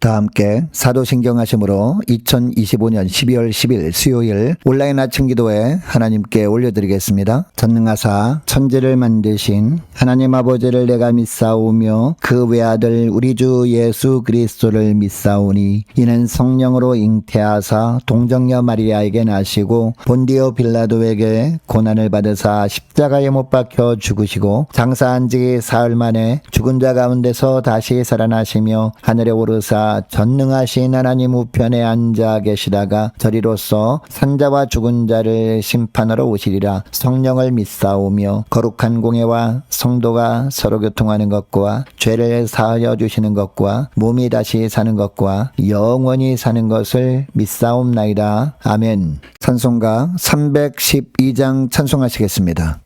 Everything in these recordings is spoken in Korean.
다 함께 사도신경하심으로 2025년 12월 10일 수요일 온라인 아침 기도회 하나님께 올려드리겠습니다. 전능하사 천지를 만드신 하나님 아버지를 내가 믿사오며 그 외아들 우리 주 예수 그리스도를 믿사오니 이는 성령으로 잉태하사 동정녀 마리아에게 나시고 본디오 빌라도에게 고난을 받으사 십자가에 못 박혀 죽으시고 장사한 지 사흘 만에 죽은 자 가운데서 다시 살아나시며 하늘에 오르사 전능하신 하나님 우편에 앉아 계시다가 저리로서 산자와 죽은 자를 심판하러 오시리라. 성령을 믿사오며 거룩한 공예와 성도가 서로 교통하는 것과 죄를 사하여 주시는 것과 몸이 다시 사는 것과 영원히 사는 것을 믿사옵나이다. 아멘. 찬송가 312장 찬송하시겠습니다.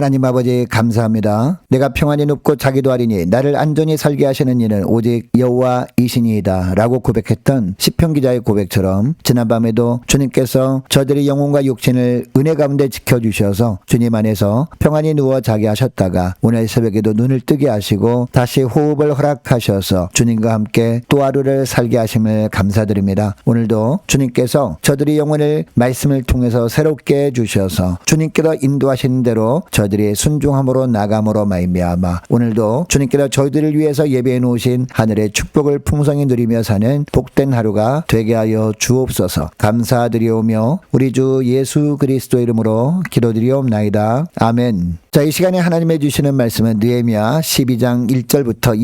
하나님 아버지 감사합니다. 내가 평안히 눕고 자기도 하리니 나를 안전히 살게 하시는 이는 오직 여호와이시니이다 라고 고백했던 시편 기자의 고백처럼 지난밤에도 주님께서 저들의 영혼과 육신을 은혜 가운데 지켜주셔서 주님 안에서 평안히 누워 자게 하셨다가 오늘 새벽에도 눈을 뜨게 하시고 다시 호흡을 허락하셔서 주님과 함께 또 하루를 살게 하심을 감사드립니다. 오늘도 주님께서 저들의 영혼을 말씀을 통해서 새롭게 해주셔서 주님께서 인도하시는 대로 저들이 순종함으로 나감으로 말미암아 오늘도 주님께서 저희들을 위해서 예배해 놓으신 하늘의 축복을 풍성히 누리며 사는 복된 하루가 되게 하여 주옵소서. 감사드리오며 우리 주 예수 그리스도 이름으로 기도드리옵나이다. 아멘. 자, 이 시간에 하나님의 주시는 말씀은 느헤미야 12장 1절부터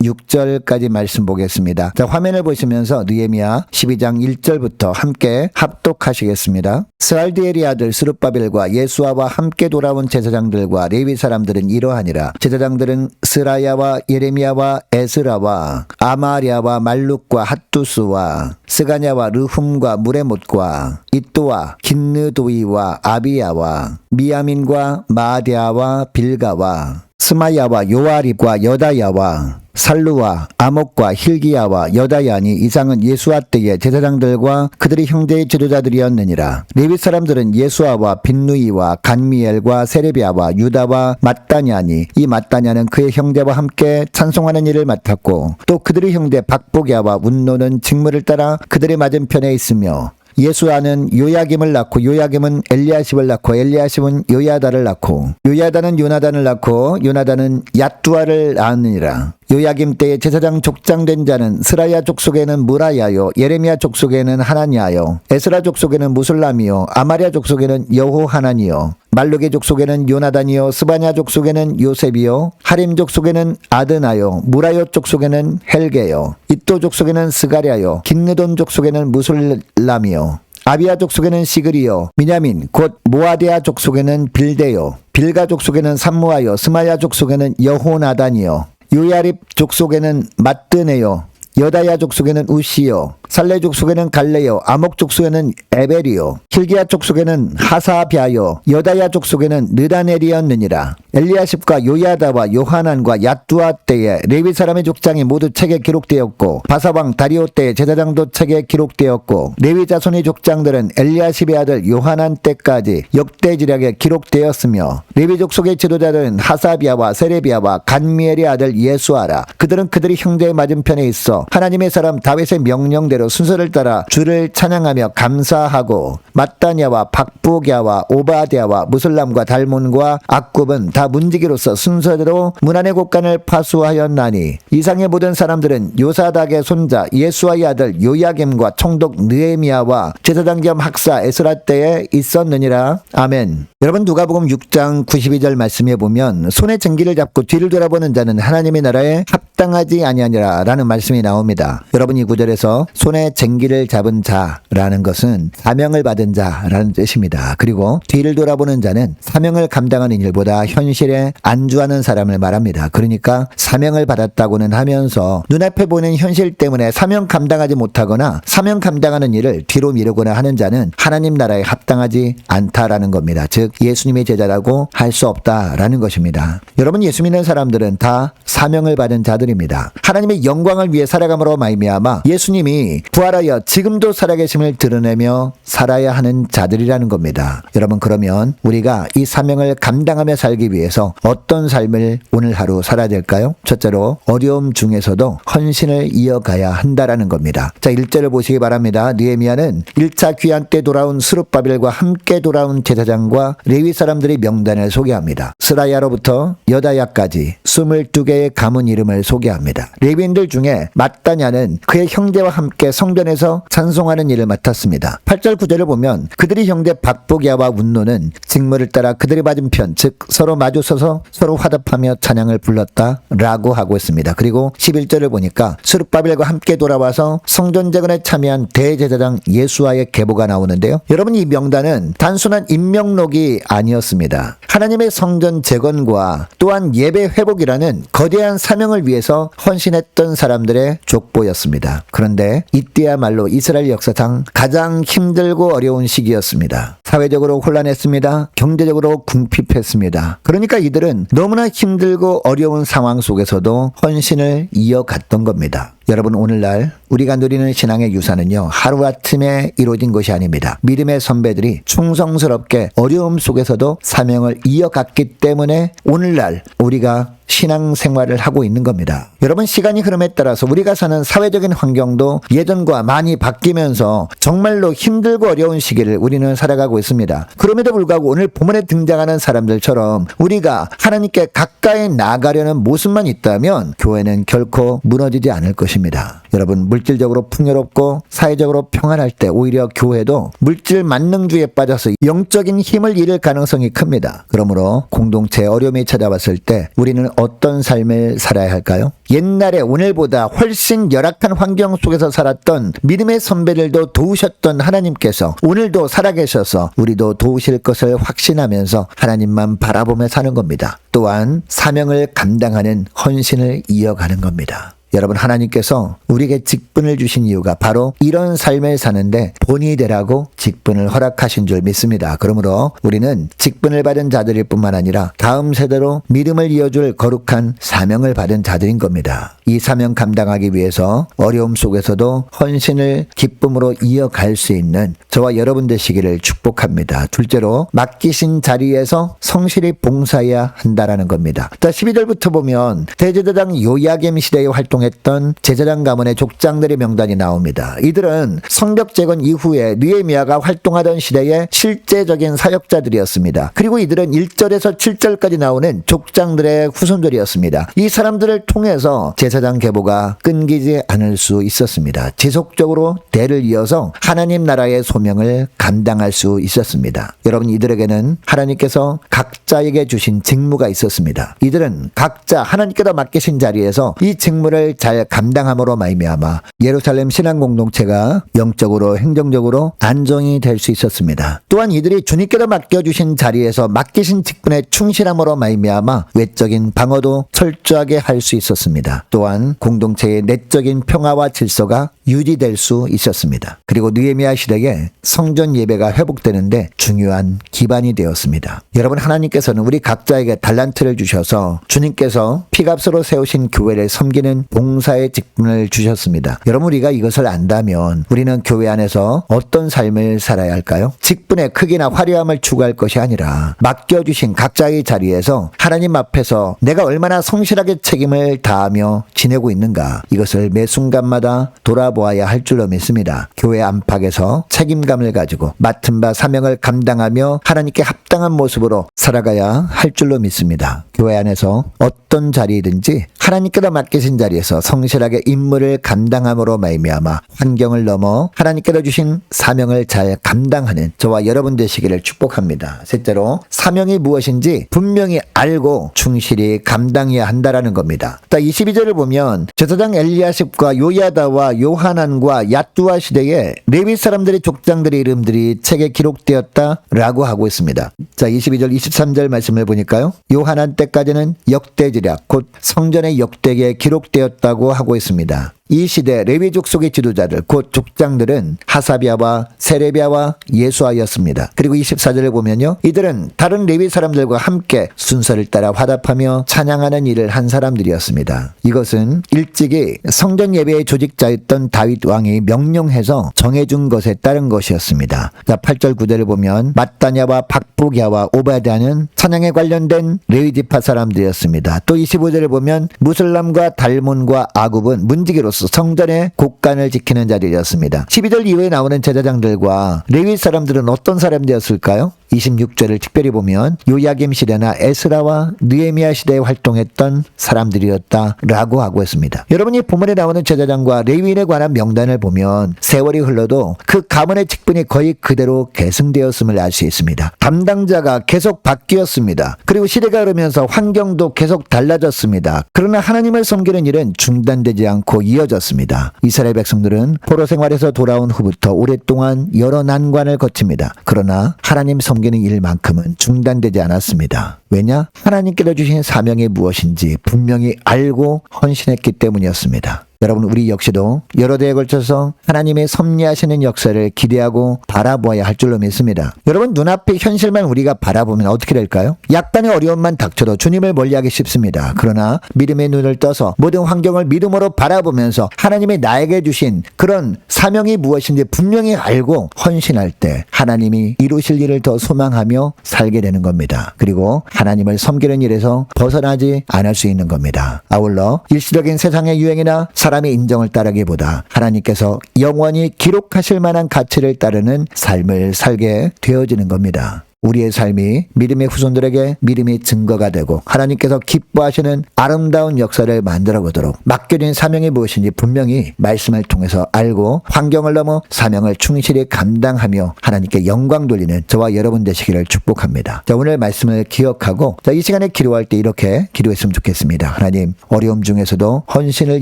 26절까지 말씀 보겠습니다. 자, 화면을 보시면서 느헤미야 12장 1절부터 함께 합독하시겠습니다. 스알디엘의 아들 스룹바벨과 예수아와 함께 돌아온 제사장들과 레위 사람들은 이러하니라. 제사장들은 스라야와 예레미야와 에스라와 아마랴와 말룩과 핫두스와 스가냐와 르훔과 무레못과 이또와 긴느도이와 아비야와 미야민과 마디아와 빌가와 스마야와 요아립과 여다야와 살루와 아목과 힐기야와 여다야니 이상은 예수아 때의 제사장들과 그들의 형제의 지도자들이었느니라. 레위 사람들은 예수아와 빈누이와 간미엘과 세레비아와 유다와 mat다냐니 이 mat다냐는 그의 형제와 함께 찬송하는 일을 맡았고 또 그들의 형제 박보기야와 운노는 직무를 따라 그들의 맞은편에 있으며 예수아는 요야김을 낳고 요야김은 엘리야십을 낳고 엘리야십은 요야다를 낳고 요야다는 요나단을 낳고 요나단은 얏두아를 낳았느니라. 요야김 때에 제사장 족장된 자는 스라야 족속에는 무라야요 예레미야 족속에는 하나냐요 에스라 족속에는 무술람이요 아마랴 족속에는 여호하나니요 말루기 족속에는 요나단이요 스바냐 족속에는 요셉이요 하림 족속에는 아드나요 무라요 족속에는 헬게요 이또 족속에는 스가랴요 긴느돈 족속에는 무술람이요 아비야 족속에는 시그리요 미냐민 곧 모아데아 족속에는 빌데요 빌가 족속에는 삼무아요 스마야 족속에는 여호나단이요 요야립 족속에는 마뜨네요 여다야 족속에는 우시요 살레 족속에는 갈레요 아목 족속에는 에벨이요 힐기야 족속에는 하사비아요 여다야 족속에는 느다넬이었느니라. 엘리야십과 요야다와 요하난과 얏두아 때에 레위 사람의 족장이 모두 책에 기록되었고 바사왕 다리오 때에 제사장도 책에 기록되었고 레위 자손의 족장들은 엘리야십의 아들 요하난 때까지 역대지략에 기록되었으며 레위 족속의 지도자들은 하사비아와 세레비아와 간미엘의 아들 예수아라. 그들은 그들이 형제의 맞은편에 있어 하나님의 사람 다윗의 명령대로 순서를 따라 주를 찬양하며 감사하고 mat단야와 박부갸와 오바댜와 무술람과 달몬과 악굽은 다 문지기로서 순서대로 문안의 곳간을 파수하였나니 이상의 모든 사람들은 요사닥의 손자 예수아의 아들 요야김과 총독 느헤미야와 제사장 겸 학사 에스라 때에 있었느니라. 아멘. 여러분 누가복음 6장 92절 말씀에 보면 손에 쟁기를 잡고 뒤를 돌아보는 자는 하나님의 나라에 합당하지 아니하니라 라는 말씀이 나옵니다. 여러분 이 구절에서 손에 쟁기를 잡은 자라는 것은 사명을 받은 자라는 뜻입니다. 그리고 뒤를 돌아보는 자는 사명을 감당하는 일보다 현실에 안주하는 사람을 말합니다. 그러니까 사명을 받았다고는 하면서 눈앞에 보이는 현실 때문에 사명 감당하지 못하거나 사명 감당하는 일을 뒤로 미루거나 하는 자는 하나님 나라에 합당하지 않다라는 겁니다. 즉 예수님의 제자라고 할 수 없다라는 것입니다. 여러분 예수 믿는 사람들은 다 사명을 받은 자들입니다. 하나님의 영광을 위해 살아감으로 말미암아 예수님이 부활하여 지금도 살아계심을 드러내며 살아야 하는 자들이라는 겁니다. 여러분 그러면 우리가 이 사명을 감당하며 살기 위해서 어떤 삶을 오늘 하루 살아야 될까요? 첫째로 어려움 중에서도 헌신을 이어가야 한다라는 겁니다. 자 1절을 보시기 바랍니다. 느헤미야는 1차 귀환 때 돌아온 스룹바벨과 함께 돌아온 제사장과 레위 사람들의 명단을 소개합니다. 스라야로부터 여다야까지 22개의 가문 이름을 소개합니다. 레위인들 중에 mat단야는 그의 형제와 함께 성전에서 찬송하는 일을 맡았습니다. 8절 9절을 보면 그들의 형제 박부갸와 운노는 직무를 따라 그들의 맞은편 즉 서로 마주서서 서로 화답하며 찬양을 불렀다라고 하고 있습니다. 그리고 11절을 보니까 스룹바벨과 함께 돌아와서 성전 재건에 참여한 대제사장 예수아의 계보가 나오는데요. 여러분 이 명단은 단순한 임명록이 아니었습니다. 하나님의 성전 재건과 또한 예배 회복이라는 거대한 사명을 위해서 헌신했던 사람들의 족보였습니다. 그런데 이때야말로 이스라엘 역사상 가장 힘들고 어려운 시기였습니다. 사회적으로 혼란했습니다. 경제적으로 궁핍했습니다. 그러니까 이들은 너무나 힘들고 어려운 상황 속에서도 헌신을 이어갔던 겁니다. 여러분 오늘날 우리가 누리는 신앙의 유산은요 하루아침에 이루어진 것이 아닙니다. 믿음의 선배들이 충성스럽게 어려움 속에서도 사명을 이어갔기 때문에 오늘날 우리가 신앙생활을 하고 있는 겁니다. 여러분 시간이 흐름에 따라서 우리가 사는 사회적인 환경도 예전과 많이 바뀌면서 정말로 힘들고 어려운 시기를 우리는 살아가고 있습니다. 그럼에도 불구하고 오늘 본문에 등장하는 사람들처럼 우리가 하나님께 가까이 나가려는 모습만 있다면 교회는 결코 무너지지 않을 것입니다. 여러분 물질적으로 풍요롭고 사회적으로 평안할 때 오히려 교회도 물질 만능주의에 빠져서 영적인 힘을 잃을 가능성이 큽니다. 그러므로 공동체에 어려움이 찾아왔을 때 우리는 어떤 삶을 살아야 할까요? 옛날에 오늘보다 훨씬 열악한 환경 속에서 살았던 믿음의 선배들도 도우셨던 하나님께서 오늘도 살아계셔서 우리도 도우실 것을 확신하면서 하나님만 바라보며 사는 겁니다. 또한 사명을 감당하는 헌신을 이어가는 겁니다. 여러분 하나님께서 우리에게 직분을 주신 이유가 바로 이런 삶을 사는데 본이 되라고 직분을 허락하신 줄 믿습니다. 그러므로 우리는 직분을 받은 자들일 뿐만 아니라 다음 세대로 믿음을 이어줄 거룩한 사명을 받은 자들인 겁니다. 이 사명 감당하기 위해서 어려움 속에서도 헌신을 기쁨으로 이어갈 수 있는 저와 여러분 되시기를 축복합니다. 둘째로 맡기신 자리에서 성실히 봉사해야 한다라는 겁니다. 12절부터 보면 대제사장 요야김 시대에 활동했던 활동했던 제사장 가문의 족장들의 명단이 나옵니다. 이들은 성벽 재건 이후에 느헤미야가 활동하던 시대의 실제적인 사역자들이었습니다. 그리고 이들은 1절에서 7절까지 나오는 족장들의 후손들이었습니다. 이 사람들을 통해서 제사장 계보가 끊기지 않을 수 있었습니다. 지속적으로 대를 이어서 하나님 나라의 소명을 감당할 수 있었습니다. 여러분, 이들에게는 하나님께서 각자에게 주신 직무가 있었습니다. 이들은 각자 하나님께서 맡기신 자리에서 이 직무를 잘 감당함으로 말미암아 예루살렘 신앙 공동체가 영적으로 행정적으로 안정이 될 수 있었습니다. 또한 이들이 주님께서 맡겨주신 자리에서 맡기신 직분에 충실함으로 말미암아 외적인 방어도 철저하게 할 수 있었습니다. 또한 공동체의 내적인 평화와 질서가 유지될 수 있었습니다. 그리고 느헤미야 시대에 성전 예배가 회복되는데 중요한 기반이 되었습니다. 여러분, 하나님께서는 우리 각자에게 달란트를 주셔서 주님께서 피값으로 세우신 교회를 섬기는 봉사의 직분을 주셨습니다. 여러분, 우리가 이것을 안다면 우리는 교회 안에서 어떤 삶을 살아야 할까요? 직분의 크기나 화려함을 추구할 것이 아니라 맡겨주신 각자의 자리에서 하나님 앞에서 내가 얼마나 성실하게 책임을 다하며 지내고 있는가, 이것을 매 순간마다 돌아보아야 할 줄로 믿습니다. 교회 안팎에서 책임감을 가지고 맡은 바 사명을 감당하며 하나님께 합당한 모습으로 살아가야 할 줄로 믿습니다. 교회 안에서 어떤 자리이든지 하나님께서 맡기신 자리에서 성실하게 임무를 감당함으로 말미암아 환경을 넘어 하나님께서 주신 사명을 잘 감당하는 저와 여러분 되시기를 축복합니다. 셋째로, 사명이 무엇인지 분명히 알고 충실히 감당해야 한다라는 겁니다. 22절을 보면 제사장 엘리야십과 요야다와 요하난과 야뚜아 시대에 레위 사람들의 족장들의 이름들이 책에 기록되었다라고 하고 있습니다. 22절 23절 말씀을 보니까요, 요하난 때까지는 역대지략 곧 성전의 역대기에 기록되었다고 하고 있습니다. 이 시대 레위 족속의 지도자들 곧 족장들은 하사비아와 세레비아와 예수아였습니다. 그리고 24절을 보면요, 이들은 다른 레위 사람들과 함께 순서를 따라 화답하며 찬양하는 일을 한 사람들이었습니다. 이것은 일찍이 성전 예배의 조직자였던 다윗 왕이 명령해서 정해준 것에 따른 것이었습니다. 8절 9절을 보면 마따냐와 박부기야와 오바댜는 찬양에 관련된 레위 지파 사람들이었습니다. 또 25절을 보면 무슬람과 달몬과 아굽은 문지기로서 성전의 곳간을 지키는 자리였습니다. 12절 이후에 나오는 제사장들과 레위 사람들은 어떤 사람들이었을까요? 26절을 특별히 보면 요야김 시대나 에스라와 느헤미야 시대에 활동했던 사람들이었다라고 하고 있습니다. 여러분이 본문에 나오는 제사장과 레위인에 관한 명단을 보면 세월이 흘러도 그 가문의 직분이 거의 그대로 계승되었음을 알 수 있습니다. 담당자가 계속 바뀌었습니다. 그리고 시대가 흐르면서 환경도 계속 달라졌습니다. 그러나 하나님을 섬기는 일은 중단되지 않고 이어졌습니다. 이스라엘 백성들은 포로 생활에서 돌아온 후부터 오랫동안 여러 난관을 거칩니다. 그러나 하나님 섬기는 일만큼은 중단되지 않았습니다. 왜냐? 하나님께서 주신 사명이 무엇인지 분명히 알고 헌신했기 때문이었습니다. 여러분, 우리 역시도 여러 대에 걸쳐서 하나님의 섭리하시는 역사를 기대하고 바라보아야 할 줄로 믿습니다. 여러분, 눈앞의 현실만 우리가 바라보면 어떻게 될까요? 약간의 어려움만 닥쳐도 주님을 멀리하기 쉽습니다. 그러나 믿음의 눈을 떠서 모든 환경을 믿음으로 바라보면서 하나님이 나에게 주신 그런 사명이 무엇인지 분명히 알고 헌신할 때 하나님이 이루실 일을 더 소망하며 살게 되는 겁니다. 그리고 하나님을 섬기는 일에서 벗어나지 않을 수 있는 겁니다. 아울러 일시적인 세상의 유행이나 사람의 인정을 따르기보다 하나님께서 영원히 기록하실 만한 가치를 따르는 삶을 살게 되어지는 겁니다. 우리의 삶이 믿음의 후손들에게 믿음의 증거가 되고 하나님께서 기뻐하시는 아름다운 역사를 만들어 보도록 맡겨진 사명이 무엇인지 분명히 말씀을 통해서 알고 환경을 넘어 사명을 충실히 감당하며 하나님께 영광 돌리는 저와 여러분 되시기를 축복합니다. 오늘 말씀을 기억하고 이 시간에 기도할 때 이렇게 기도했으면 좋겠습니다. 하나님, 어려움 중에서도 헌신을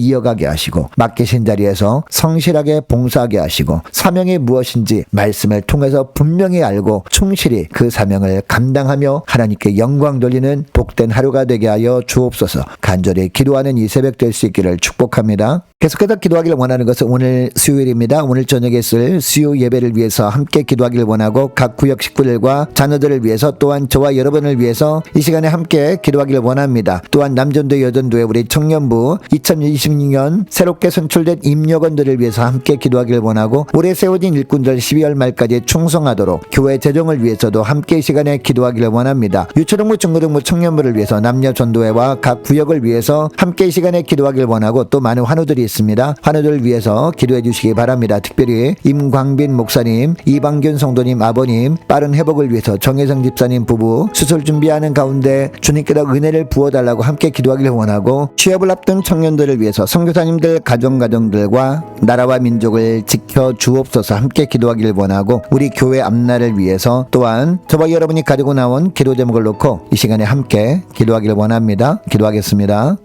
이어가게 하시고 맡기신 자리에서 성실하게 봉사하게 하시고 사명이 무엇인지 말씀을 통해서 분명히 알고 충실히 그 사명을 감당하며 하나님께 영광 돌리는 복된 하루가 되게 하여 주옵소서. 간절히 기도하는 이 새벽 될 수 있기를 축복합니다. 계속해서 기도하기를 원하는 것은 오늘 수요일입니다. 오늘 저녁에 쓸 수요 예배를 위해서 함께 기도하기를 원하고 각 구역 식구들과 자녀들을 위해서 또한 저와 여러분을 위해서 이 시간에 함께 기도하기를 원합니다. 또한 남전도 여전도의 우리 청년부 2026년 새롭게 선출된 임역원들을 위해서 함께 기도하기를 원하고 올해 세워진 일꾼들 12월 말까지 충성하도록 교회 재정을 위해서도 함께 이 시간에 기도하기를 원합니다. 유초등부 중고등부 청년부를 위해서 남녀 전도회와 각 구역을 위해서 함께 이 시간에 기도하기를 원하고 또 많은 환우들이 있습니다. 환우들을 위해서 기도해 주시기 바랍니다. 특별히 임광빈 목사님, 이방균 성도님 아버님 빠른 회복을 위해서 정혜성 집사님 부부 수술 준비하는 가운데 주님께서 은혜를 부어달라고 함께 기도하기를 원하고 취업을 앞둔 청년들을 위해서 선교사님들 가정들과 나라와 민족을 지켜 주옵소서 함께 기도하기를 원하고 우리 교회 앞날을 위해서 또한 저와 여러분이 가지고 나온 기도 제목을 놓고 이 시간에 함께 기도하기를 원합니다. 기도하겠습니다.